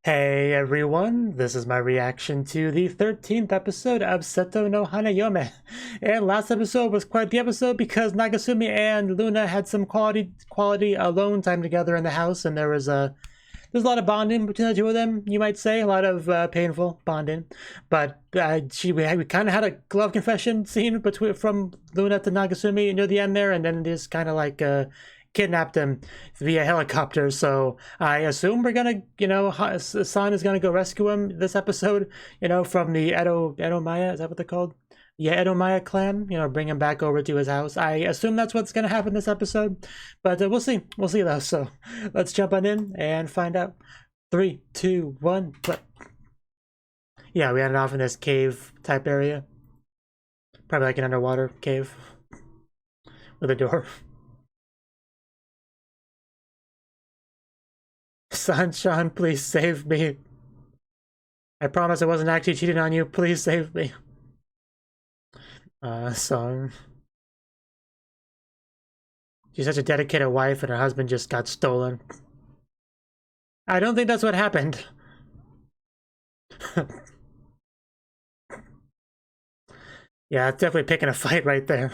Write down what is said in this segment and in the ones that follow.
Hey everyone, this is my reaction to the 13th episode of Seto no Hanayome. And last episode was quite the episode because Nagasumi and Luna had some quality alone time together in the house, and there's a lot of bonding between the two of them, you might say, a lot of painful bonding. But we kind of had a glove confession scene from Luna to Nagasumi near the end there, and then just kind of like kidnapped him via helicopter. So I assume we're gonna, San is gonna go rescue him this episode, from the Edo Maya, is that what they're called? Yeah, Edo Maya clan, bring him back over to his house. I assume that's what's gonna happen this episode, but we'll see though. So let's jump on in and find out. 3, 2, 1, play. Yeah, we ended off in this cave type area, probably like an underwater cave with a door. Sunshine, please save me. I promise I wasn't actually cheating on you. Please save me. Song. She's such a dedicated wife and her husband just got stolen. I don't think that's what happened. Yeah, it's definitely picking a fight right there.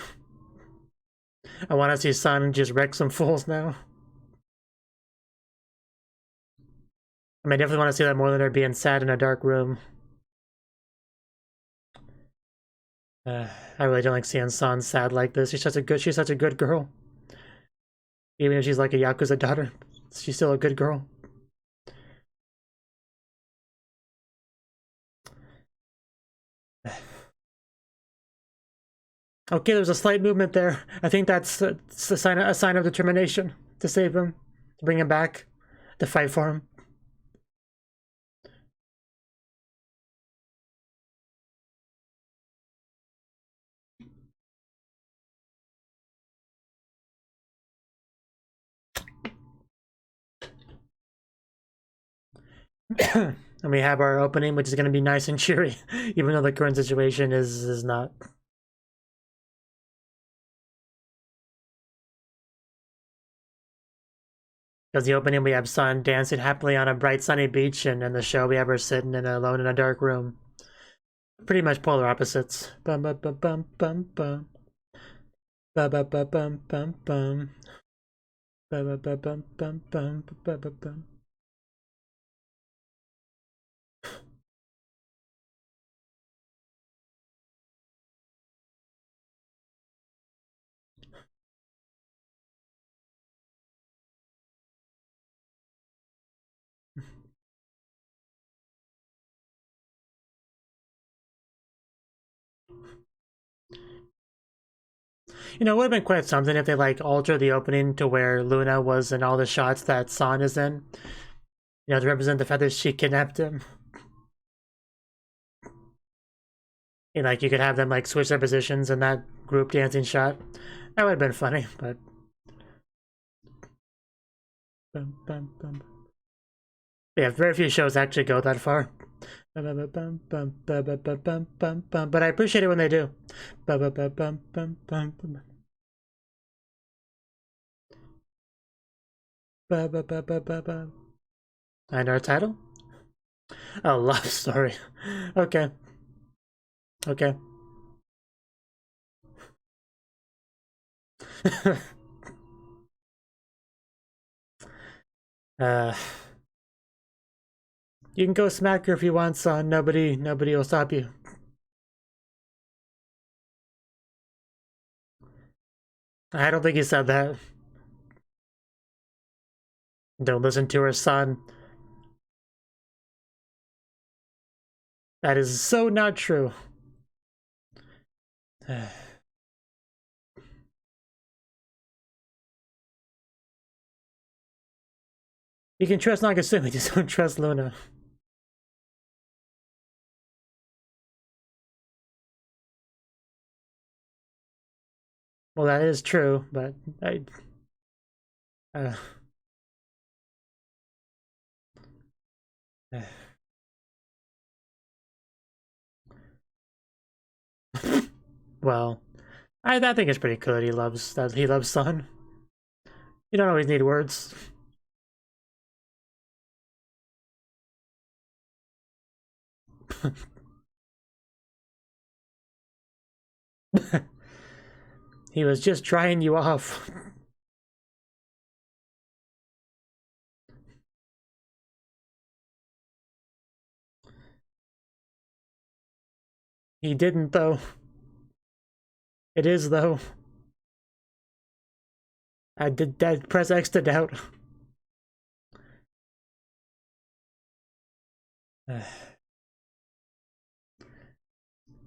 I want to see San just wreck some fools now. I mean, I definitely want to see that more than her being sad in a dark room. I really don't like seeing San sad like this. She's such a good girl. Even if she's like a Yakuza daughter, she's still a good girl. Okay, there's a slight movement there. I think that's a sign of determination to save him, to bring him back, to fight for him. And we have our opening, which is going to be nice and cheery, even though the current situation is not. Because the opening, we have San dancing happily on a bright sunny beach, and in the show, we have her sitting alone in a dark room. Pretty much polar opposites. Bum bum bum bum bum bum. Bum bum bum bum bum bum. Bum bum bum bum bum bum bum bum bum. It would have been quite something if they like altered the opening to where Luna was in all the shots that San is in. To represent the fact that she kidnapped him. And like you could have them like switch their positions in that group dancing shot. That would have been funny, but yeah, very few shows actually go that far. But I appreciate it when they do. And our title? A love story. Okay. Okay. You can go smack her if you want, son. Nobody will stop you. I don't think he said that. Don't listen to her, son. That is so not true. You can trust Nagasumi, just don't trust Luna. Well, that is true, but well, I think it's pretty good. He loves Sun. You don't always need words. He was just trying you off. He didn't, though. It is, though. I did that. Press X to doubt.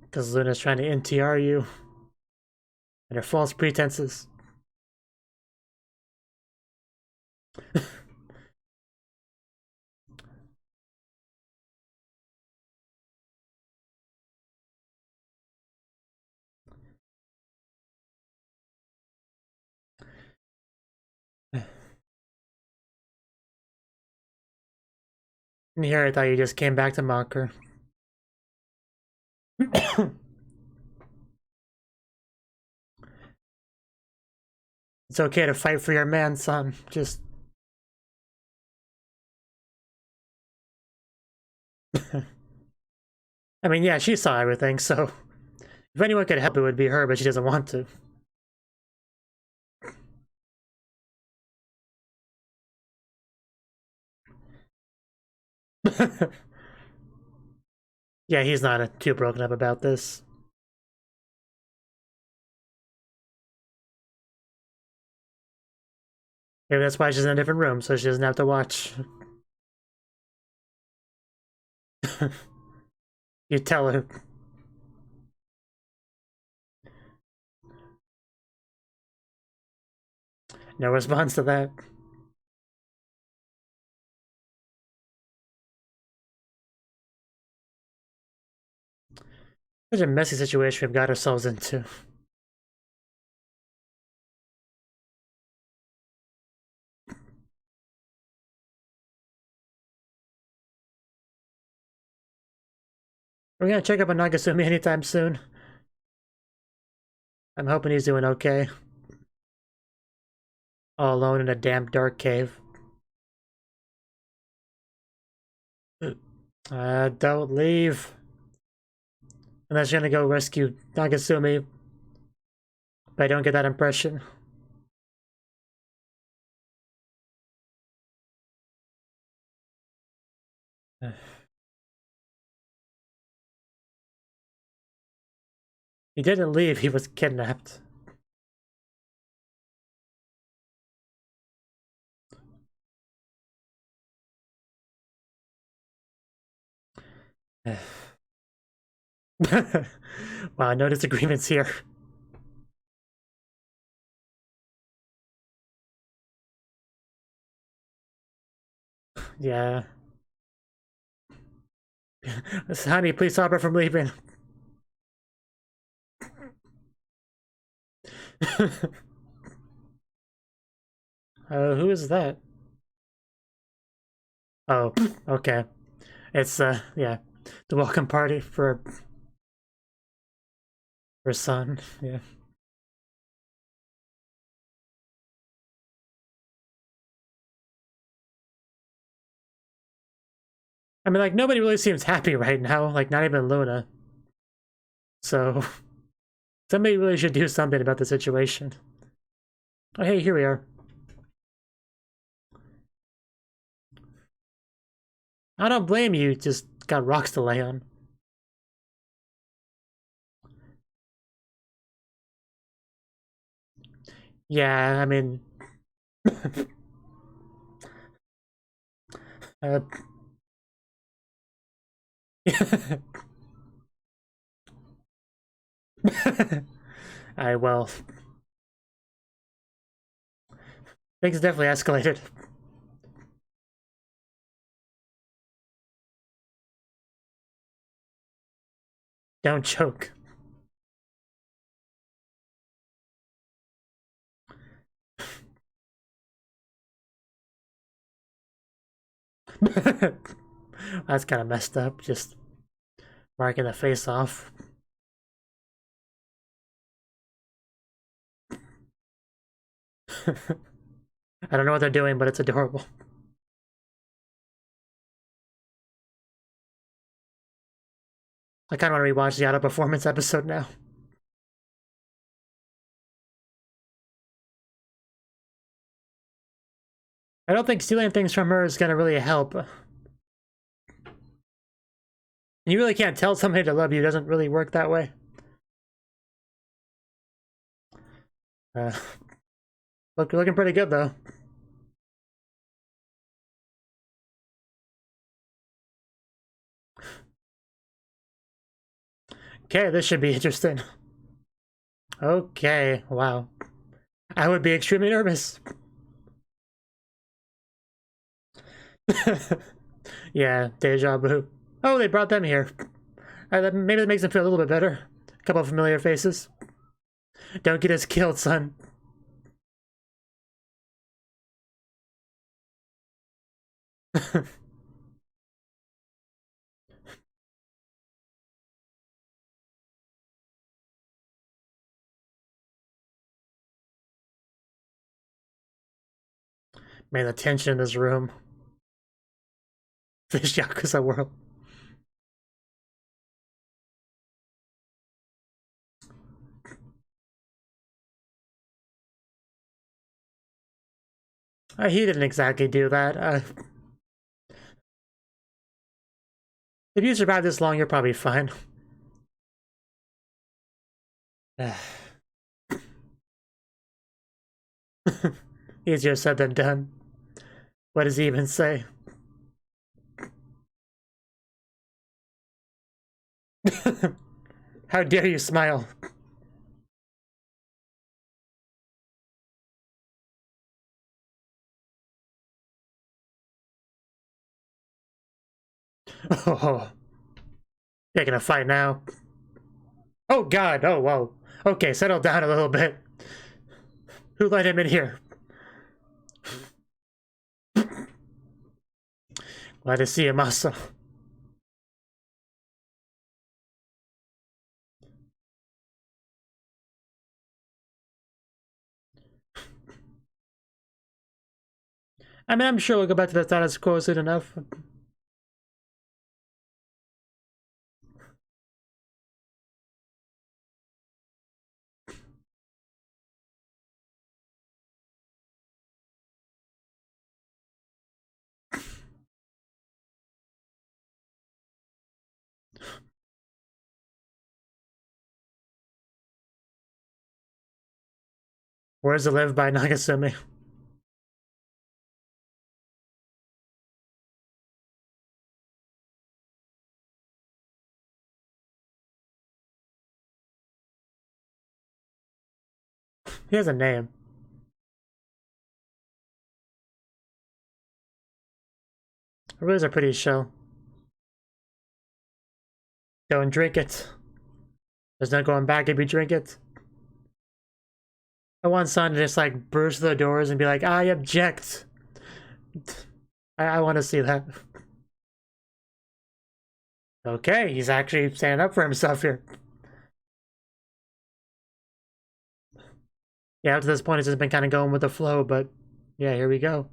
Because Luna's trying to NTR you. And her false pretenses. And here I thought you just came back to mock her. It's okay to fight for your man, son. Just... I mean, yeah, she saw everything, so... If anyone could help, it would be her, but she doesn't want to. Yeah, he's not too broken up about this. Maybe that's why she's in a different room, so she doesn't have to watch. You tell her. No response to that. Such a messy situation we've got ourselves into. We're gonna check up on Nagasumi anytime soon. I'm hoping he's doing okay. All alone in a damp, dark cave. Don't leave. Unless you're gonna go rescue Nagasumi. But I don't get that impression. He didn't leave, he was kidnapped. Wow, no disagreements here. Yeah. Honey, please stop her from leaving. Who is that? Oh, okay. It's, yeah. The welcome party for son, yeah. I mean, like, nobody really seems happy right now, like, not even Luna. So, somebody really should do something about the situation. Oh, hey, here we are. I don't blame you, just got rocks to lay on. Yeah, I mean... well... Things definitely escalated. Don't choke. That's kind of messed up, just marking the face off. I don't know what they're doing, but it's adorable. I kind of want to rewatch the Auto Performance episode now. I don't think stealing things from her is gonna really help. You really can't tell somebody to love you. It doesn't really work that way. Looking pretty good though. Okay, this should be interesting. Okay, wow. I would be extremely nervous. Yeah, deja vu. Oh, they brought them here. Maybe that makes them feel a little bit better. A couple of familiar faces. Don't get us killed, son. Man, the tension in this room. Fish Yakuza world. He didn't exactly do that. If you survive this long, you're probably fine. Easier said than done. What does he even say? How dare you smile? Oh, they're gonna fight now. Oh god, oh whoa. Okay, settle down a little bit. Who let him in here? Glad to see him also. I mean, I'm sure we'll go back to the status quo soon enough. Where's the live by Nagasumi? He has a name. Rose are pretty chill. Go and drink it. There's no going back if you drink it. I want Son to just like burst the doors and be like, I object. I want to see that. Okay, he's actually standing up for himself here. Yeah, up to this point, it's just been kind of going with the flow, but yeah, here we go.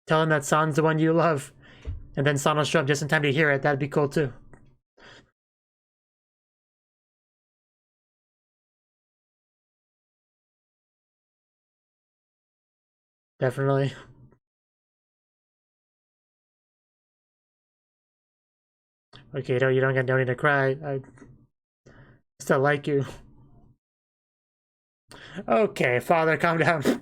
Tell him that San's the one you love, and then San will show up just in time to hear it. That'd be cool too. Definitely. Okay, no, you don't get no need to cry. I still like you. Okay, father, calm down.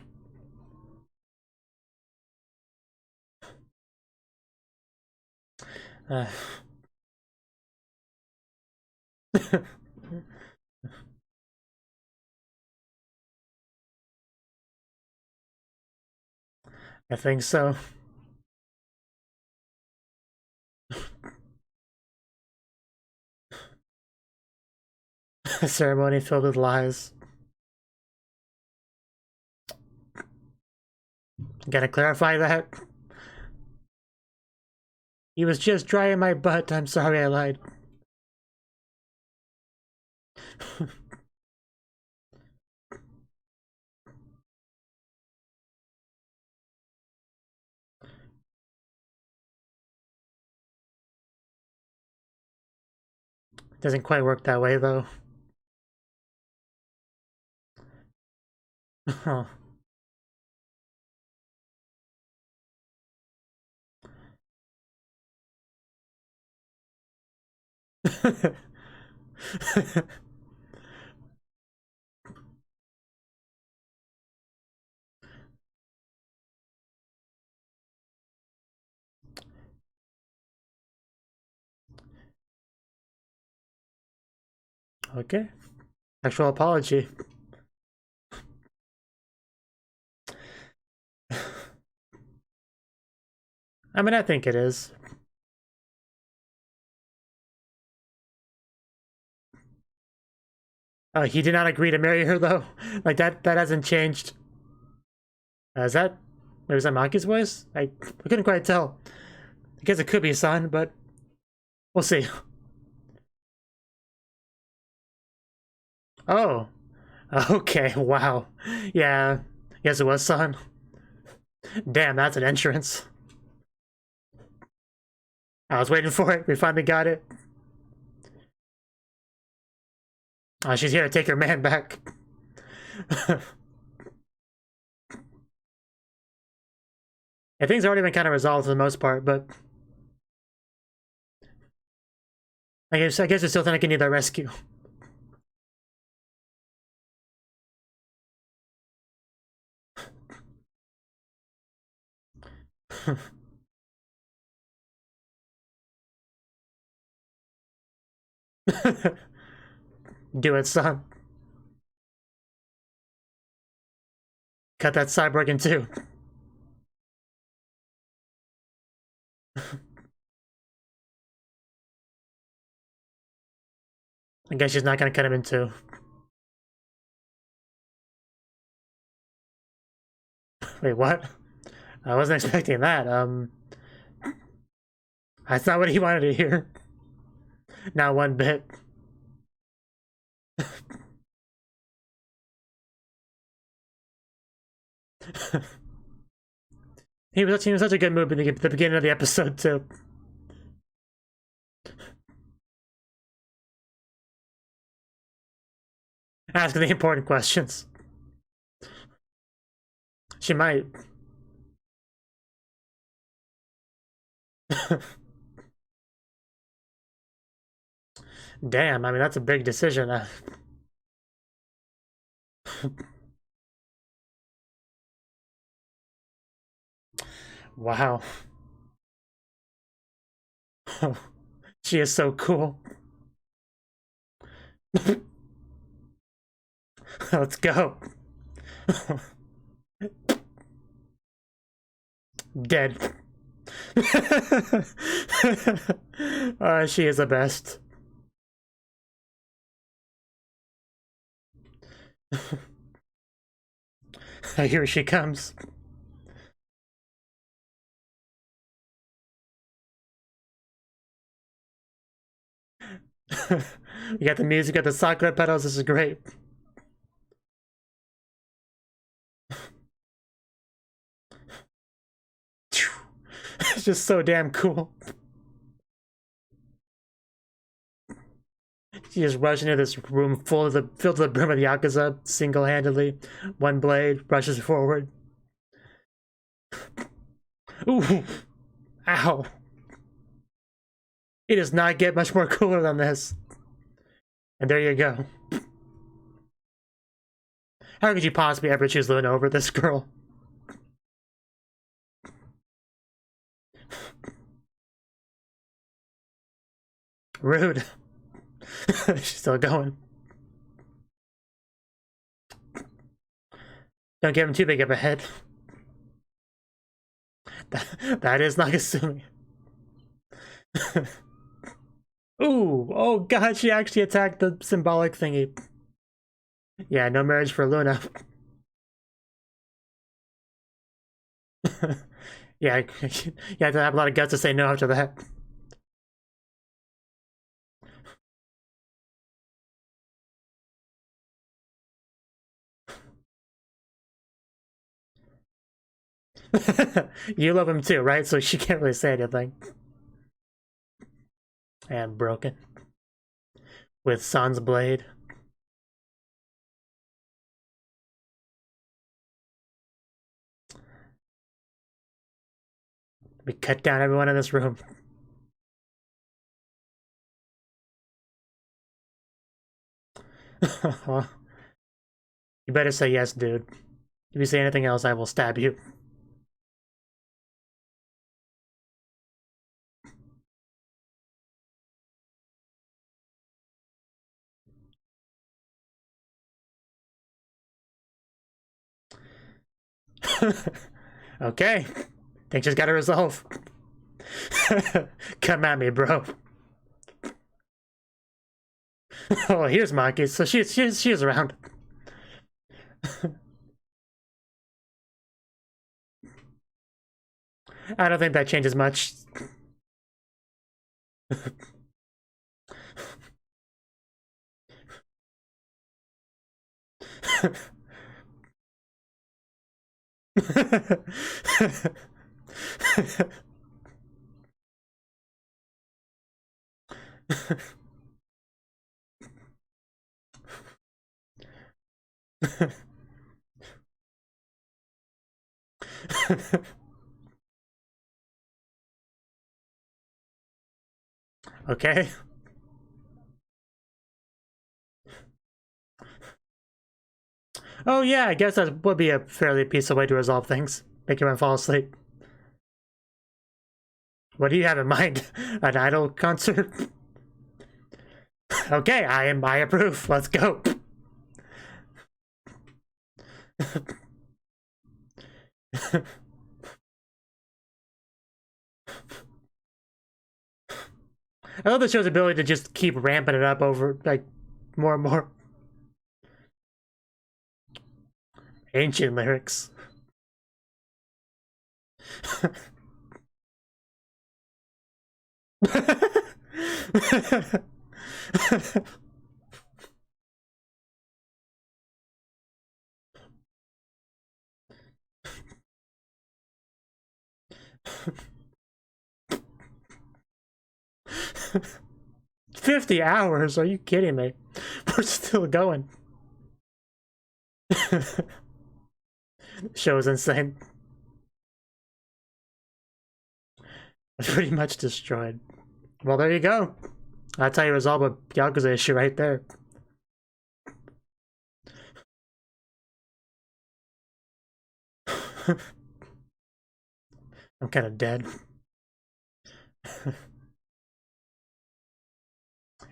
I think so. A ceremony filled with lies. Gotta clarify that. He was just drying my butt. I'm sorry I lied. Doesn't quite work that way, though. Oh. Okay. Actual apology. I mean, I think it is. He did not agree to marry her, though. Like, that hasn't changed. Is that... Maybe was that Maki's voice? I couldn't quite tell. I guess it could be Son, but... We'll see. Oh. Okay, wow. Yeah. Yes, it was Son. Damn, that's an entrance. I was waiting for it. We finally got it. Oh, she's here to take her man back. Yeah, things already been kind of resolved for the most part, but I guess we still think I need that rescue. Do it, Son. Cut that cyborg in two. I guess she's not gonna cut him in two. Wait, what? I wasn't expecting that. That's not what he wanted to hear. Not one bit. He was in such a good mood at the beginning of the episode, too. Asking the important questions. She might. Damn, I mean, that's a big decision. Wow. She is so cool. Let's go. Dead. She is the best. Here she comes. We got the music, got the sakura petals. This is great. It's just so damn cool. She just rushed into this room filled to the brim of Yakuza single-handedly. One blade rushes forward. Ooh! Ow! It does not get much more cooler than this. And there you go. How could you possibly ever choose Luna over this girl? Rude. She's still going. Don't give him too big of a head. That is Nagasumi. Ooh, oh god, she actually attacked the symbolic thingy. Yeah, no marriage for Luna. Yeah, you have to have a lot of guts to say no after that. You love him too, right? So she can't really say anything. And broken. with Sun's blade. We cut down everyone in this room. You better say yes, dude. If you say anything else, I will stab you. Okay. Things just gotta resolve. Come at me, bro. Oh, here's Maki. So she's around. I don't think that changes much. Okay. Oh yeah, I guess that would be a fairly peaceful way to resolve things. Make everyone fall asleep. What do you have in mind? An idol concert? Okay, I approve. Let's go. I love the show's ability to just keep ramping it up over, like, more and more. Ancient lyrics. 50 hours? Are you kidding me? We're still going. Show is insane. Pretty much destroyed. Well, there you go. That's how you resolve a Yakuza issue right there. I'm kind of dead.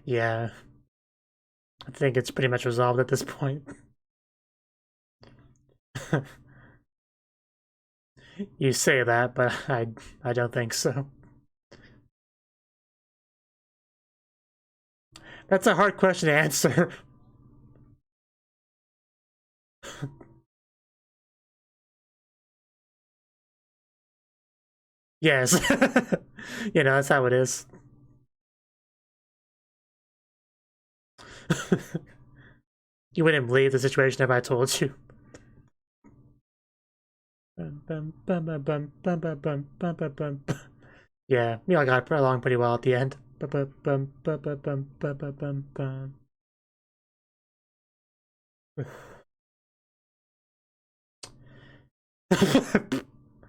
Yeah. I think it's pretty much resolved at this point. You say that, but I don't think so. That's a hard question to answer. Yes. You know, that's how it is. You wouldn't believe the situation if I told you. Yeah, we all got along pretty well at the end.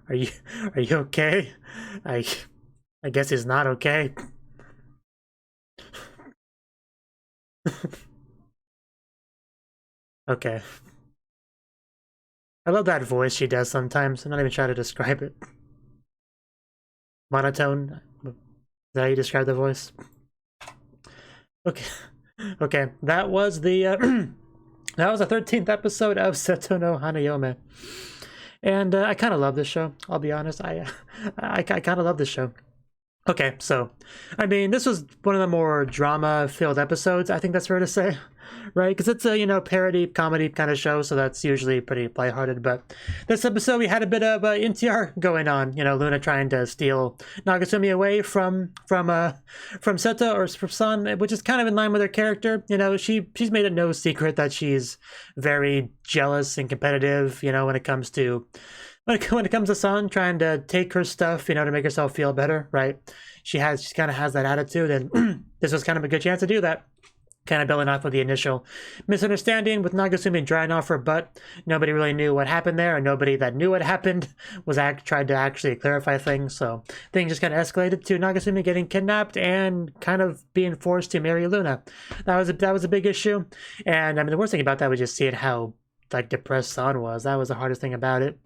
Are you okay? I guess he's not okay. Okay. I love that voice she does sometimes. I'm not even trying to describe it. Monotone. Is that how you describe the voice? Okay. Okay. That was the that was the 13th episode of Seto no Hanayome. And I kind of love this show. I'll be honest. I kind of love this show. Okay, so, I mean, this was one of the more drama-filled episodes, I think that's fair to say, right? Because it's a, you know, parody, comedy kind of show, so that's usually pretty lighthearted, but this episode we had a bit of NTR going on, you know, Luna trying to steal Nagasumi away from Seto, or from Sun, which is kind of in line with her character. You know, she's made it no secret that she's very jealous and competitive, you know, when it comes to Sun trying to take her stuff, you know, to make herself feel better, right? She kind of has that attitude, and this was kind of a good chance to do that. kind of building off of the initial misunderstanding with Nagasumi drying off her butt. Nobody really knew what happened there, and nobody that knew what happened was tried to actually clarify things. So things just kind of escalated to Nagasumi getting kidnapped and kind of being forced to marry Luna. That was a big issue, and I mean the worst thing about that was just seeing how like depressed San was. That was the hardest thing about it,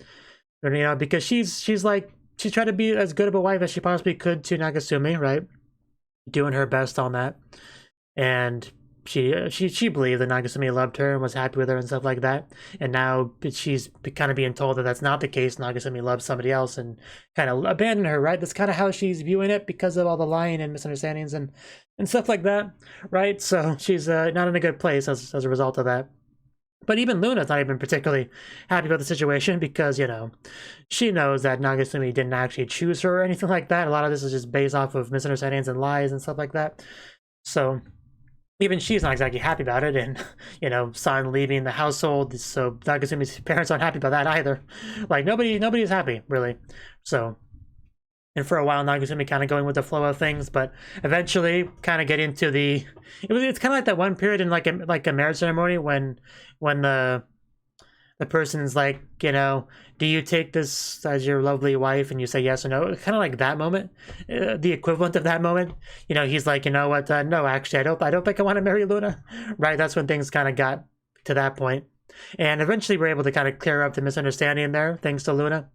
you know, because she's tried to be as good of a wife as she possibly could to Nagasumi, right? Doing her best on that, and she believed that Nagasumi loved her and was happy with her and stuff like that. And now she's kind of being told that that's not the case. Nagasumi loves somebody else and kind of abandoned her, right? That's kind of how she's viewing it because of all the lying and misunderstandings and stuff like that, right? So she's not in a good place as a result of that. But even Luna's not even particularly happy about the situation because, you know, she knows that Nagasumi didn't actually choose her or anything like that. A lot of this is just based off of misunderstandings and lies and stuff like that. So even she's not exactly happy about it, and, you know, San leaving the household, so Nagasumi's parents aren't happy about that either. Like, nobody is happy, really. So, and for a while, Nagasumi kind of going with the flow of things, but eventually kind of get into the... It's kind of like that one period in like a marriage ceremony when the person's like, you know, do you take this as your lovely wife? And you say yes or no. Kind of like that moment, the equivalent of that moment. You know, he's like, you know what? No, actually, I don't think I want to marry Luna. Right? That's when things kind of got to that point. And eventually we're able to kind of clear up the misunderstanding there, thanks to Luna.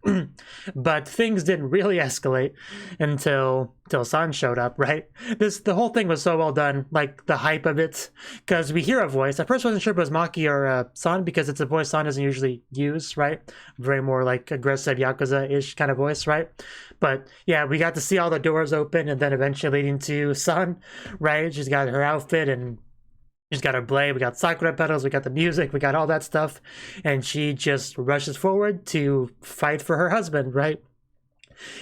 But things didn't really escalate until San showed up, right? The whole thing was so well done, like the hype of it, because we hear a voice. At first I wasn't sure if it was Maki or San, because it's a voice San doesn't usually use, right? Very more like aggressive Yakuza-ish kind of voice, right? But yeah, we got to see all the doors open, and then eventually leading to San, right? She's got her outfit and she's got her blade, we got sakura petals, we got the music, we got all that stuff, and she just rushes forward to fight for her husband, right?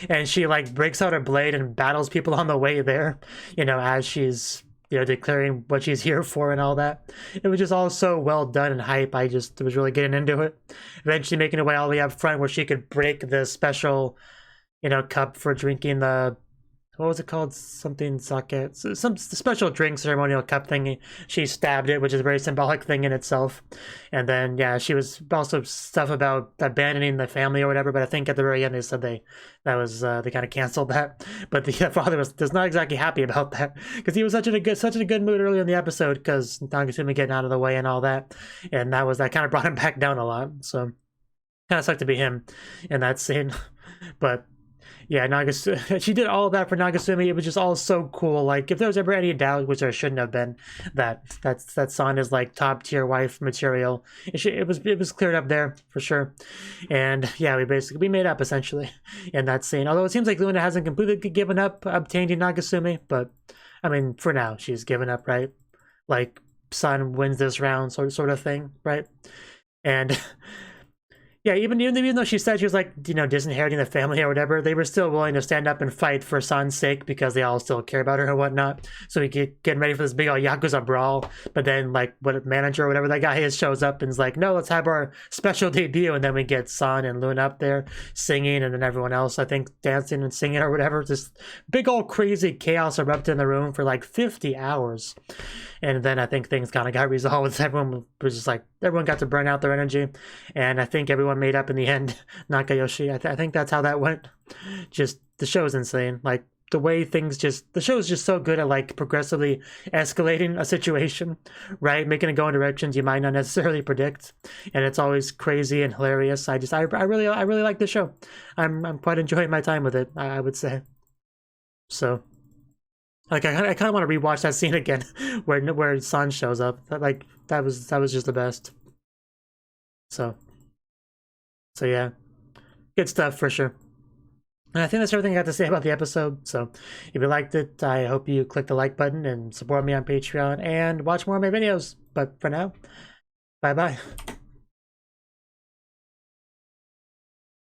And she like breaks out her blade and battles people on the way there, you know, as she's, you know, declaring what she's here for and all that. It was just all so well done and hype. I just was really getting into it. Eventually making her way all the way up front where she could break the special, you know, cup for drinking the... What was it called? Something sake. Some special drink ceremonial cup thingy. She stabbed it, which is a very symbolic thing in itself. And then, yeah, she was also stuff about abandoning the family or whatever. But I think at the very end they said they kind of canceled that. But the father was not exactly happy about that because he was such in a good mood earlier in the episode because Nagasumi getting out of the way and all that, and that kind of brought him back down a lot. So kind of sucked to be him in that scene, but. Yeah, she did all of that for Nagasumi. It was just all so cool. Like, if there was ever any doubt, which there shouldn't have been, that San is like top tier wife material, it was cleared up there for sure. And yeah, we made up essentially in that scene. Although it seems like Luna hasn't completely given up obtaining Nagasumi, but I mean, for now she's given up, right? Like, San wins this round, sort of thing, right? And. Yeah, even though she said she was like, you know, disinheriting the family or whatever, they were still willing to stand up and fight for San's sake because they all still care about her and whatnot. So we get getting ready for this big old Yakuza brawl. But then, like, what manager or whatever that guy is shows up and is like, no, let's have our special debut. And then we get San and Luna up there singing, and then everyone else, I think, dancing and singing or whatever. Just big old crazy chaos erupted in the room for like 50 hours. And then I think things kind of got resolved. Everyone was just like, everyone got to burn out their energy. And I think everyone made up in the end. Nakayoshi, I think that's how that went. Just, the show is insane. Like, the way the show is just so good at like progressively escalating a situation, right? Making it go in directions you might not necessarily predict. And it's always crazy and hilarious. I really like the show. I'm quite enjoying my time with it, I would say. So... Like, I kind of want to rewatch that scene again, where San shows up. Like, that was just the best. So yeah, good stuff for sure. And I think that's everything I got to say about the episode. So if you liked it, I hope you click the like button and support me on Patreon and watch more of my videos. But for now, bye bye.